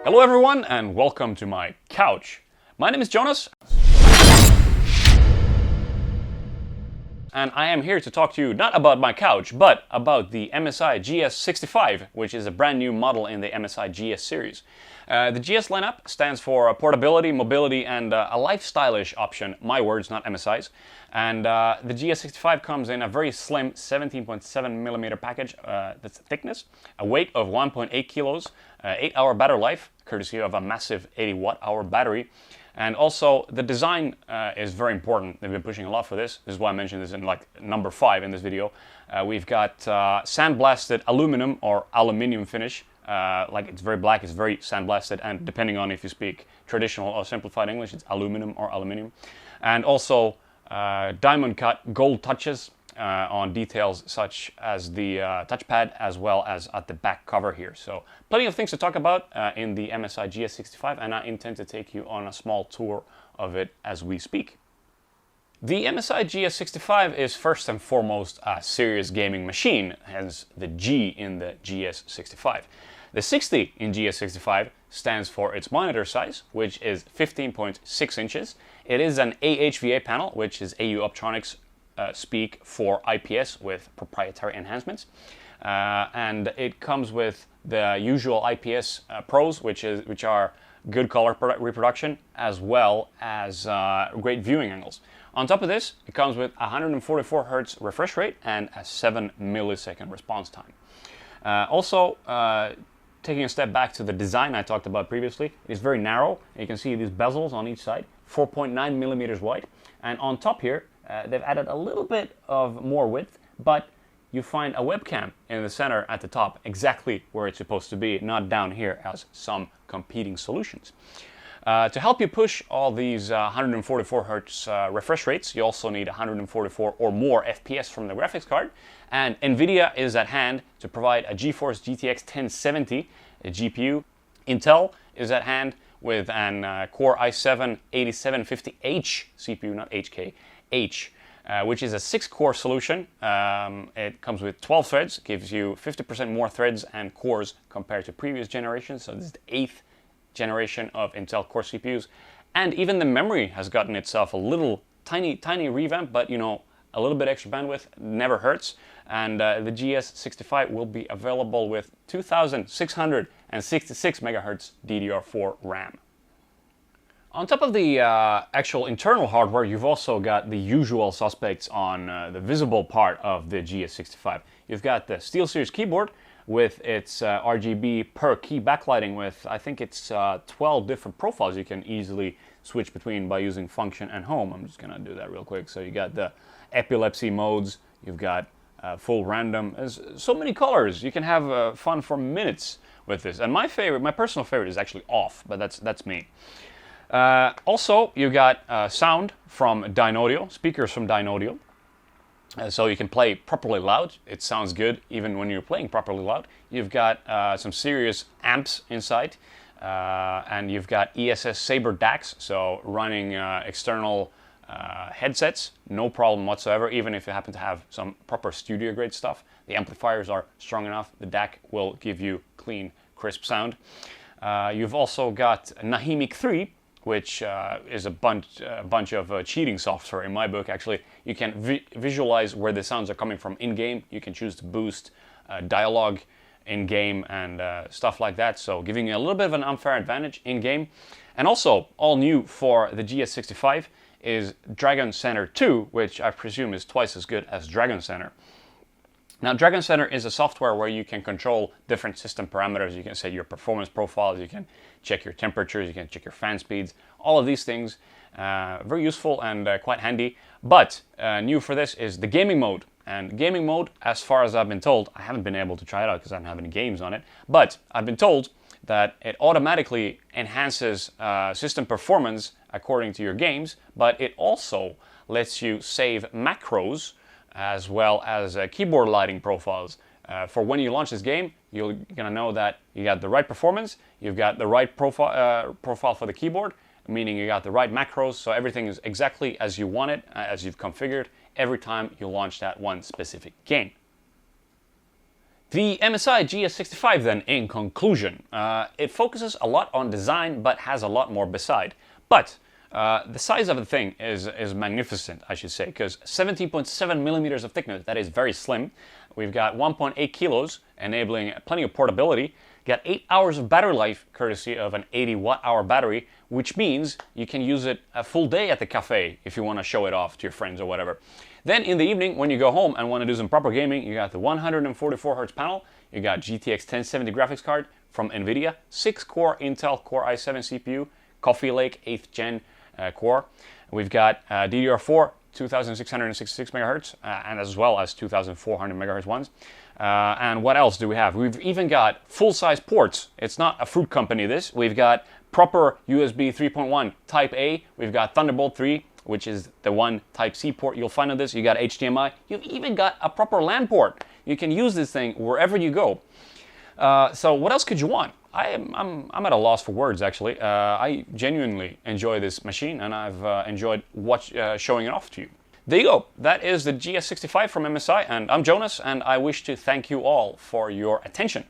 Hello everyone and welcome to my couch. My name is Jonas and I am here to talk to you not about my couch but about the MSI GS65, which is a brand new model in the MSI GS series. The GS lineup stands for portability, mobility and a lifestyle-ish option, my words, not MSI's. And the GS65 comes in a very slim 17.7mm package, that's the thickness, a weight of 1.8 kilos, 8-hour battery life, courtesy of a massive 80 watt-hour battery. And also the design is very important. They've been pushing a lot for this. This is why I mentioned this in like number 5 in this video. We've got sandblasted aluminum or aluminium finish. Like it's very black, it's very sandblasted, and depending on if you speak traditional or simplified English, it's aluminum or aluminium. And also diamond cut gold touches on details such as the touchpad as well as at the back cover here. So plenty of things to talk about in the MSI GS65, and I intend to take you on a small tour of it as we speak. The MSI GS65 is first and foremost a serious gaming machine, hence the G in the GS65. The 60 in GS65 stands for its monitor size, which is 15.6 inches. It is an AHVA panel, which is AU Optronics speak for IPS with proprietary enhancements. And it comes with the usual IPS pros, which are good color reproduction as well as great viewing angles. On top of this, it comes with 144 Hz refresh rate and a 7 millisecond response time. Also, taking a step back to the design I talked about previously, it's very narrow. You can see these bezels on each side, 4.9 millimeters wide. And on top here, they've added a little bit of more width, but you find a webcam in the center at the top, exactly where it's supposed to be, not down here as some competing solutions. To help you push all these 144 Hz refresh rates, you also need 144 or more FPS from the graphics card. And NVIDIA is at hand to provide a GeForce GTX 1070 GPU. Intel is at hand with an Core i7-8750H CPU, not HK, H, which is a 6-core solution. It comes with 12 threads, gives you 50% more threads and cores compared to previous generations. So this is the 8th generation of Intel Core CPUs. And even the memory has gotten itself a little tiny revamp, but you know, a little bit extra bandwidth never hurts. And the GS65 will be available with 2666 MHz DDR4 RAM. On top of the actual internal hardware, you've also got the usual suspects on the visible part of the GS65. You've got the SteelSeries keyboard with its RGB per key backlighting with, I think it's 12 different profiles you can easily switch between by using function and home. I'm just gonna do that real quick. So you got the epilepsy modes, you've got full random. There's so many colors. You can have fun for minutes with this. And my personal favorite is actually off, but that's me. Also, you got sound from Dynaudio, speakers from Dynaudio. So you can play properly loud. It sounds good even when you're playing properly loud. You've got some serious amps inside. And you've got ESS Sabre DACs, so running external headsets, no problem whatsoever, even if you happen to have some proper studio grade stuff. The amplifiers are strong enough. The DAC will give you clean, crisp sound. You've also got Nahimic 3, which is a bunch of cheating software in my book. Actually, you can visualize where the sounds are coming from in-game. You can choose to boost dialogue in-game and stuff like that, so giving you a little bit of an unfair advantage in-game. And also, all new for the GS65 is Dragon Center 2, which I presume is twice as good as Dragon Center. Now, Dragon Center is a software where you can control different system parameters. You can set your performance profiles, you can check your temperatures, you can check your fan speeds, all of these things. Very useful and quite handy. But new for this is the gaming mode. And gaming mode, as far as I've been told, I haven't been able to try it out because I don't have any games on it, but I've been told that it automatically enhances system performance according to your games, but it also lets you save macros as well as keyboard lighting profiles. For when you launch this game, you're gonna know that you got the right performance, you've got the right profile for the keyboard, meaning you got the right macros, so everything is exactly as you want it, as you've configured every time you launch that one specific game. The MSI GS65 then, in conclusion, it focuses a lot on design but has a lot more beside. But the size of the thing is magnificent, I should say, because 17.7 millimeters of thickness, that is very slim. We've got 1.8 kilos, enabling plenty of portability. Got 8 hours of battery life, courtesy of an 80 watt-hour battery, which means you can use it a full day at the cafe if you want to show it off to your friends or whatever. Then in the evening, when you go home and want to do some proper gaming, you got the 144Hz panel, you got GTX 1070 graphics card from NVIDIA, 6-core Intel Core i7 CPU, Coffee Lake 8th Gen core. We've got DDR4 2666 MHz and as well as 2400 MHz ones. And what else do we have? We've even got full-size ports. It's not a fruit company, this. We've got proper USB 3.1 Type A. We've got Thunderbolt 3, which is the one Type C port you'll find on this. You got HDMI. You've even got a proper LAN port. You can use this thing wherever you go. So what else could you want? I'm at a loss for words, actually. I genuinely enjoy this machine, and I've enjoyed showing it off to you. There you go. That is the GS65 from MSI, and I'm Jonas, and I wish to thank you all for your attention.